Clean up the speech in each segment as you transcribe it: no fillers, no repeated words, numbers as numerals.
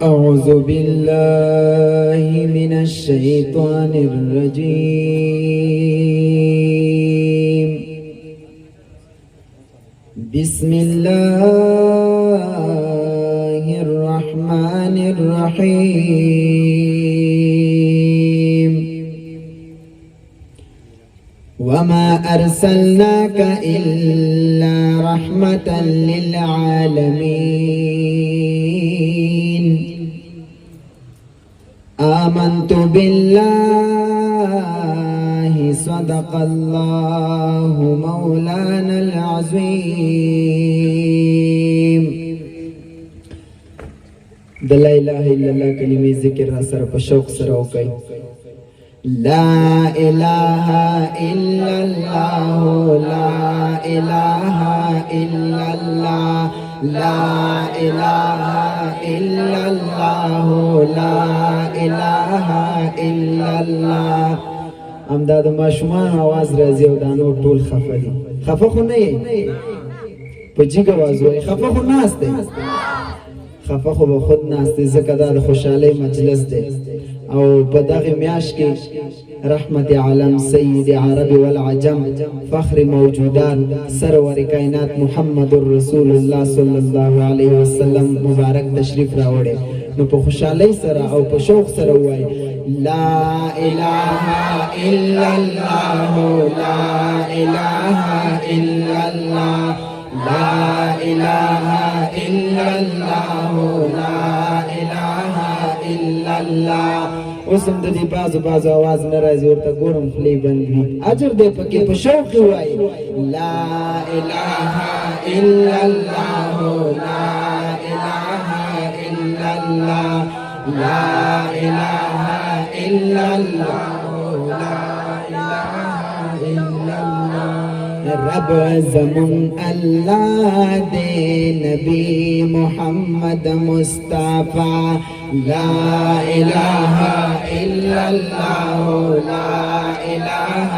أعوذ بالله من الشيطان الرجيم. بسم الله الرحمن الرحيم. وما أرسلناك إلا رحمة للعالمين. آمنت بالله صدق الله مولانا العظيم. د لا اله الا الله کلمې ذکر را سره په شوق سره وکړئ. لا اله الا الله لا اله الا الله لا اله الا الله لا اله الا الله. امداد ماشومان आवाज راځي او دا نور ټول خفه دي. خفه خو نه یې په جګ आवाज وایي. خفه خو ناست دی. خفه خو به خود ناست دی ځکه دا د خوشحالۍ مجلس دی. او په دغه میاشت کې رحمت عالم سید عرب والعجم فخر موجودات سرور کائنات محمد رسول الله صلی الله علیه وسلم مبارک تشریف راوړي. نو په خوشحالۍ سره او په شوق سره وایي لا اله الا الله لا اله الا الله لا اله الا الله لا اله الا الله. اوسم د دې بازو आवाज ناراضي ورته ګورم خلی بند وي. اجر دې پکې په شوق وایي لا اله الا الله لا اله الا الله لا اله الا الله لا اله الا الله. رب زمون الله دے نبی محمد مصطفی لا الہ الا اللہ لا الہ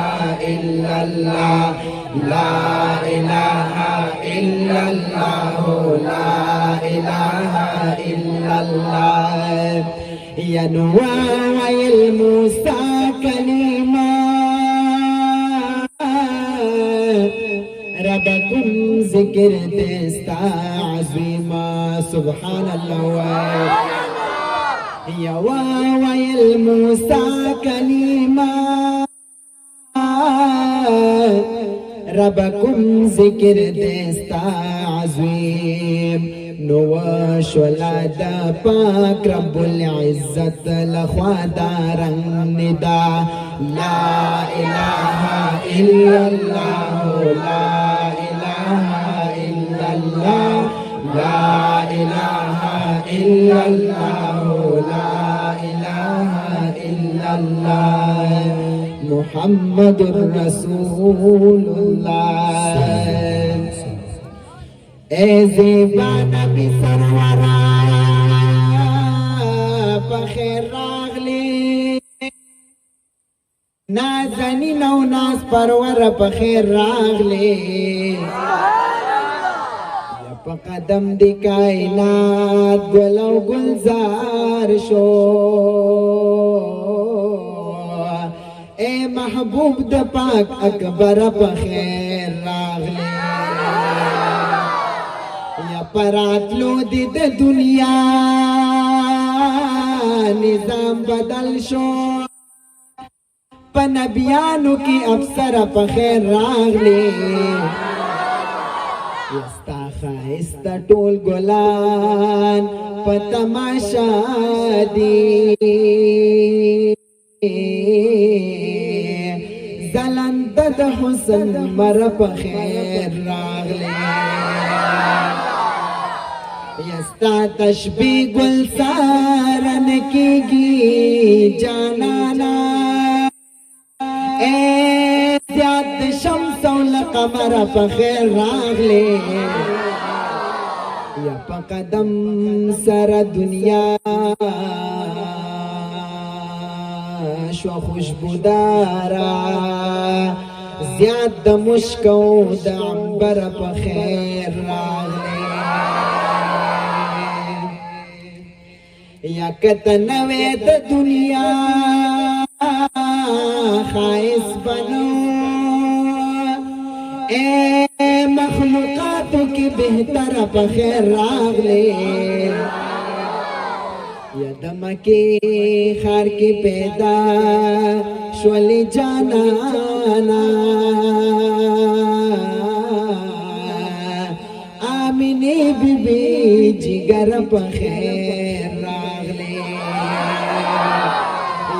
الا اللہ لا الہ الا اللہ لا الہ الا اللہ. ینوای الموسیٰ کلمہ ربکم ذکر دستا عظیما سبحان اللہ. یا وای الموسیٰ کلمہ ربکم ذکر دستا عظیم. نو شولاد پاک رب العزت لخوا دارنگ ندا لا الہ الا اللہ لا الہ الا اللہ لا الہ الا اللہ لا الہ الا اللہ محمد رسول اللہ. اے زیبا نبی سرورا بخیر راغلی نازنی نو ناز پرور بخیر راغلی. یا پا قدم دی کائنات گلو گلزار شو اے محبوب د پاک اکبر بخیر راغلی. پراتلو دی د دنیا نظام بدل شو پا نبیانو کی افسر پا خیر راغلی. یستا خائستا ٹول گلان پا تماشا دی زلند د حسن مر پا خیر راغلی. یستا تشبیح گل سارن کی گی جانانا اے زیاد شمس و لقمر پا خیر راغلی. یا پا قدم سر دنیا شو خوشبودارا زیاد د مشکو د عنبر په خیر راغلی. یا کتنوے دا دنیا خائص بنو اے مخلوقاتو کی بہتر بخیر راغلے یا دمکی خار کی پیدا شولی جانانا آمینی بی بی جگر بخیر راغلے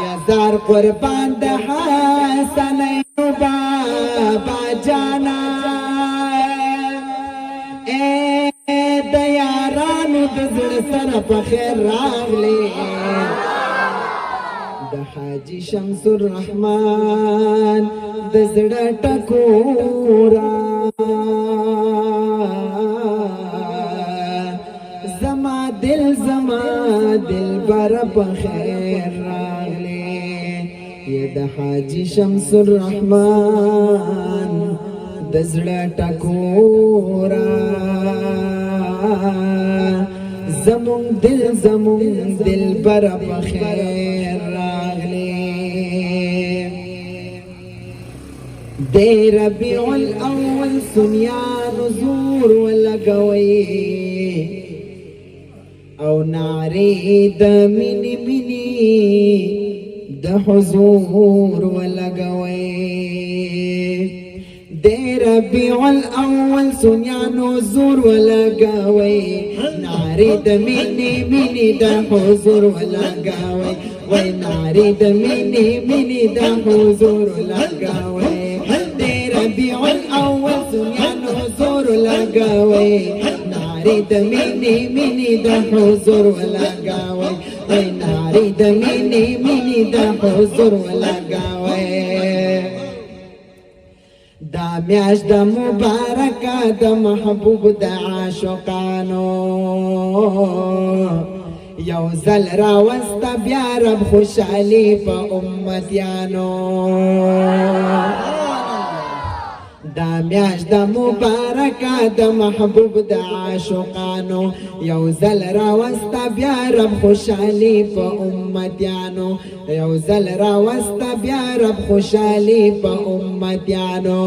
یا زار قربان دا حسن بابا جانا دزر سر پخیر راغلے دا حاجی شمس الرحمن دزر ٹکورا زما دل بر پخیر راغلے یہ دا حاجی شمس الرحمن دزر ٹکورا زمون دل بر بخیر راغلے دے ربیع الاول سنیان زور ولگوئی او ناری دا منی دا حضور ولگوئی دے ربیع الاول سنیانو زور ولگوئی ناری دا منی دا حضور ولگوئی وی ناری دا منی دا حضور ولگوئی دے ربیع الاول سنیانو زور ولگوئی ناری دا منی دا حضور ولگوئی وی ناری دا منی دا حضور ولگوئی دا میاش دا مبارکا دا محبوب دا عاشقانو یو زل راوستا بیا رب خوشحالی پا امتیانو دا میاش دا مبارکا دا محبوب دا عاشقانو یو زل راوستا بیا رب خوشحالی پا امتیانو یو زل راوستا بیا رب خوشحالی پا امتیانو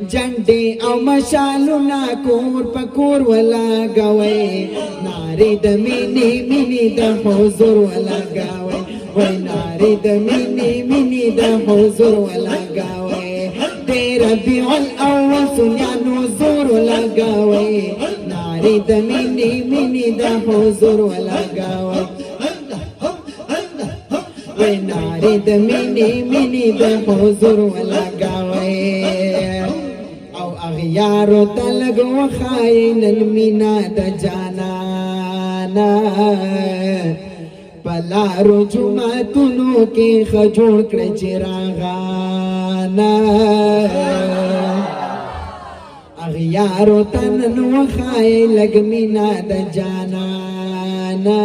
جنڈی او مشالونا کور پا کور ولا گوئی ناری دا منی دا حضور ولا گوئی وی ناری دا منی دا حضور ولا گوئی دے ربیع الاول سنیانو زور ولا گوئی ناری دا منی دا حضور ولا گوئی وی ناری دا منی دا حضور ولا گوئی او اغیارو تلگ و خائن المینا دا جانانا پلارو جمعتونو کی خجوڑ کر چراغانا اغیارو تنن و خائن لگ مینا دا جانانا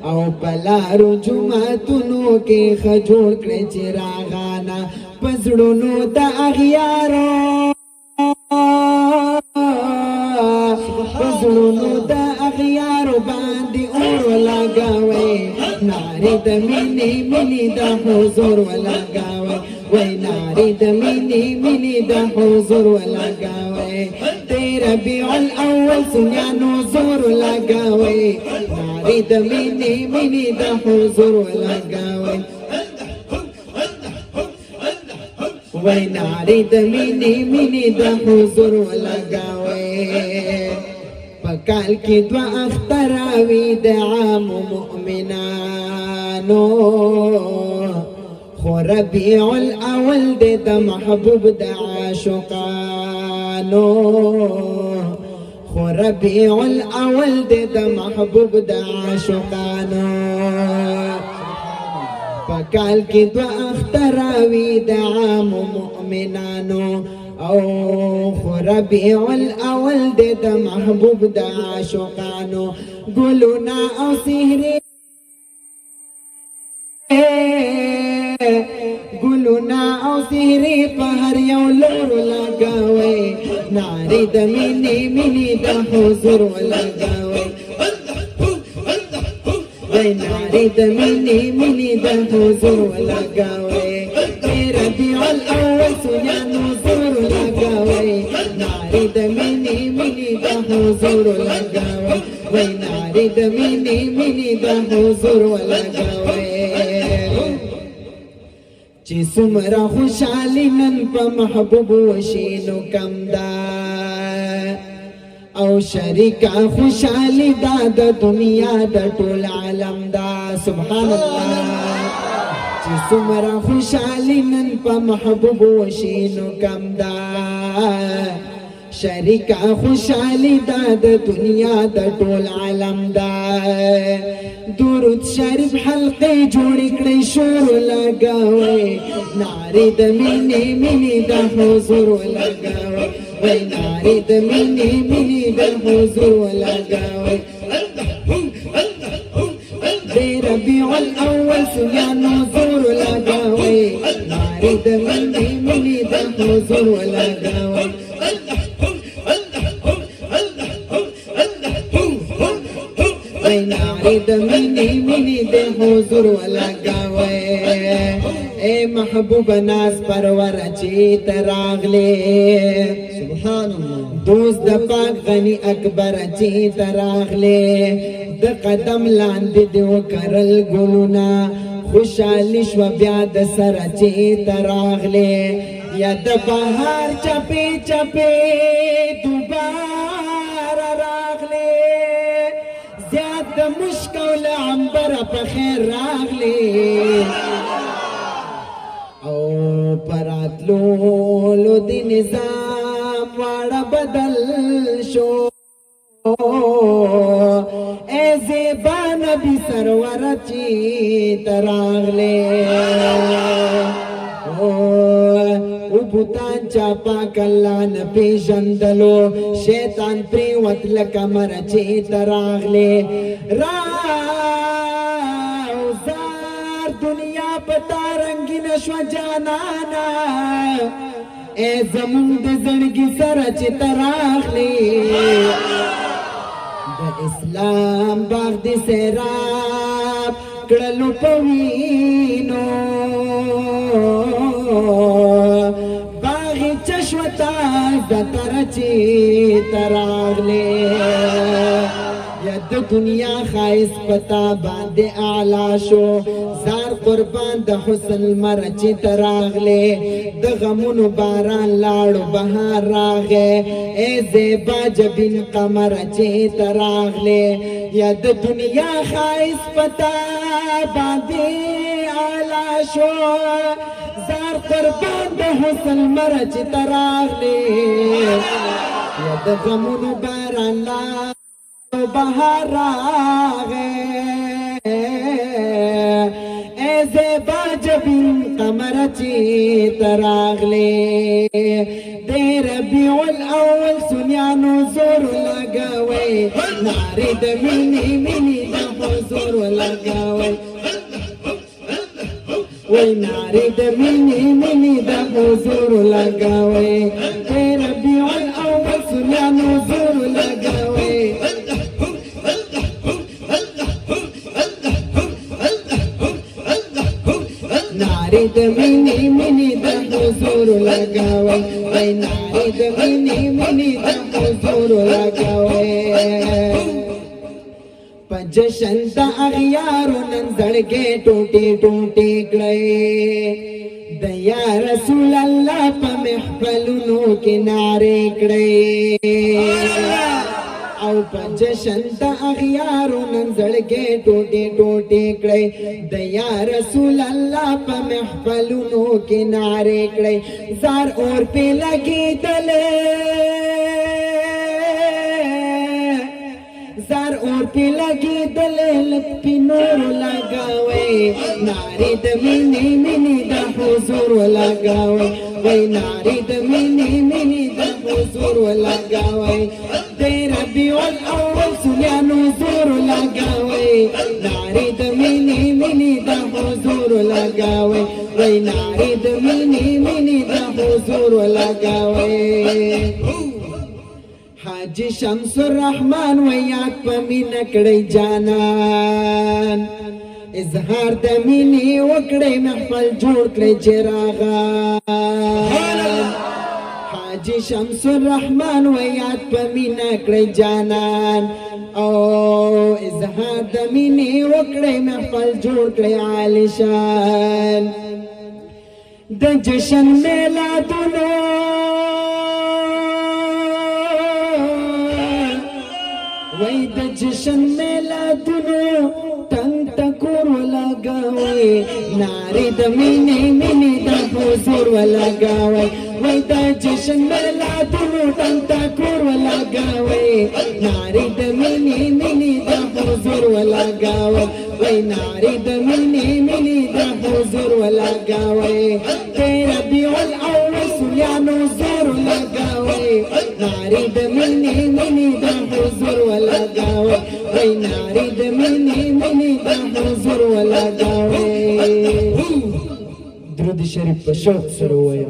او پلارو جمعتونو کی خجوڑ کر چراغانا پزڑونو دا اغیارو پزڑونو دا اغیارو باندی اور لگاوی ناری دا منی دا حضور لگاوی وی ناری دا منی دا حضور لگاوی دے ربیع الاول سنیانو زور لگاوی ناری دا منی دا حضور لگاوی وی ناری دا منی دا حضور لگاوی پکال کی دو اختراوی دا عام مؤمنانو خو ربیع الاول دا محبوب دا عاشقانو خو ربیع الاول دا محبوب دا عاشقانو پکال کی دو اختراوی دا عام مؤمنانو او خو ربیع الاول دا محبوب دا عاشقانو گلونا او سحری گلونا او سحری پہر یو لور لگاوی ناری دا منی دا حضور لگاوی وای ناری د مینې مینې د حضور ولګوي ربیع الاول سنیانو زور لګوي ناری د مینې مینې د حضور ولګوي وای ناری د مینې مینې د حضور ولګوي چې څومره خوشحالي نن په محبوب وشي نو کم ده او شریکه خوشحالي دا د دنیا د ټول عالم دا سبحان الله چې څومره خوشحالي نن په محبوب وشي نو کم ده شریکه خوشحالي دا د دنیا د ټول عالم دا درود شریف حلقې جوړې کړې شور لګوي نارې د مینې مینې د حضور ولګوي وای نارې د مینې مینې د حضور ولګوي د ربیع الاول سنیانو زور لګوي نارې د مینې مینې د حضور ولګوي ناری د مینې مینې د حضور ولګوي اے محبوب ناز پرور چې تراغله سبحان الله دوست د پاک غنی اکبر چې تراغله د قدم لاندې د وکرل ګلونا خوشالي شو بیا د سر چې تراغله یا د بهار چپی چپی دوباره راغله زیاد د مشک او عنبر په خیر راغلی او پراتلو د نظام واړه بدل شو ای زیبا نبی سرور چې تراغلی او بوتان چا پاک اللہ نپیژندلو شیطان پریوت لکه مرچی تراغلے راوزار دنیا پتا رنگی نشو جانانا اے زمون د زړګي سره چې تراغلے د اسلام باغ د سیراب کړلو پوینو باغی چشوتا زتر چی تراغلے یا د دنیا خائص پتا باند اعلا شو زار قربان د حسن مرچی تراغلے د غمونو باران لاړو بهار راغے اے زیبا جبین قمر چی تراغلے یا د دنیا خائص پتا باند اعلا شو زار قربان د حسن مرچ تراغلے یا د غمونو باران لاړو بهار راغے اے زیبا جبین قمر چی تراغلے دے ربیع الاول سنیانو زور لگاوے ناری د مینی مینی د حضور لگاوے وای ناری د مینې مینې د حضور لګوي اے ربیع الاول سنیانو زور لګوي ناری د مینې مینې د حضور لګوي وای ناری د مینې مینې د حضور لګوي جشن د اغیارو نن زړګې ټوټې ټوټې کړې د یا رسول الله په محفلونو کې نارې کړې او په جشن د اغیارو نن زړګې ټوټې ټوټې کړې د یا رسول الله په محفلونو کې نارې کړې زار اور په لګېدلې زار اور پی لگی دلیلت پی نور لگاوے ناری د مینی مینی د حضور لگاوے وی ناری د مینی مینی د حضور لگاوے دے ربیع الاول سنیانو زور لگاوے ناری د مینی مینی د حضور لگاوے وی ناری د مینی مینی د حضور لگاوے حاجی شمس الرحمن ویات پا مین کڑی جانان اظهار د مینې وکړئ محفل جوړ کړئ چې راغی حاجی شمس الرحمن و یاد په مینا کړئ جانان او اظهار د مینې وکړئ محفل جوړ کړئ عالیشان د جشن میلادونو وای د جشن میلادونو تنگ ټکور ولګوي نارې د مینې مینې د حضور ولګوي وای د جشن میلادونو تنگ ټکور ولګوي نارې د مینې مینې د حضور ولګوي وای نارې د مینې مینې د حضور ولګوي ربيع الاول سلیانو زور لګوي نارې د مینې مینې د حضور ولګوي وای نارې د مینې مینې د حضور ولګوي درود شریف په شوق سره وایي